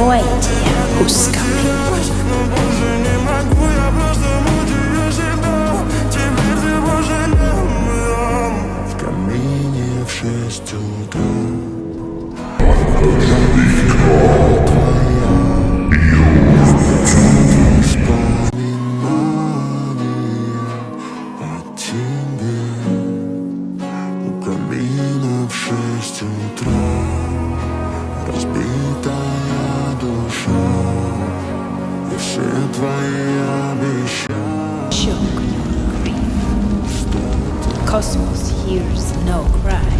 no idea who's coming. В камине в 6 утра. Камина в 6 утра, разбитая душа, и все твои обещания. Shock your grief. Cosmos hears no cry.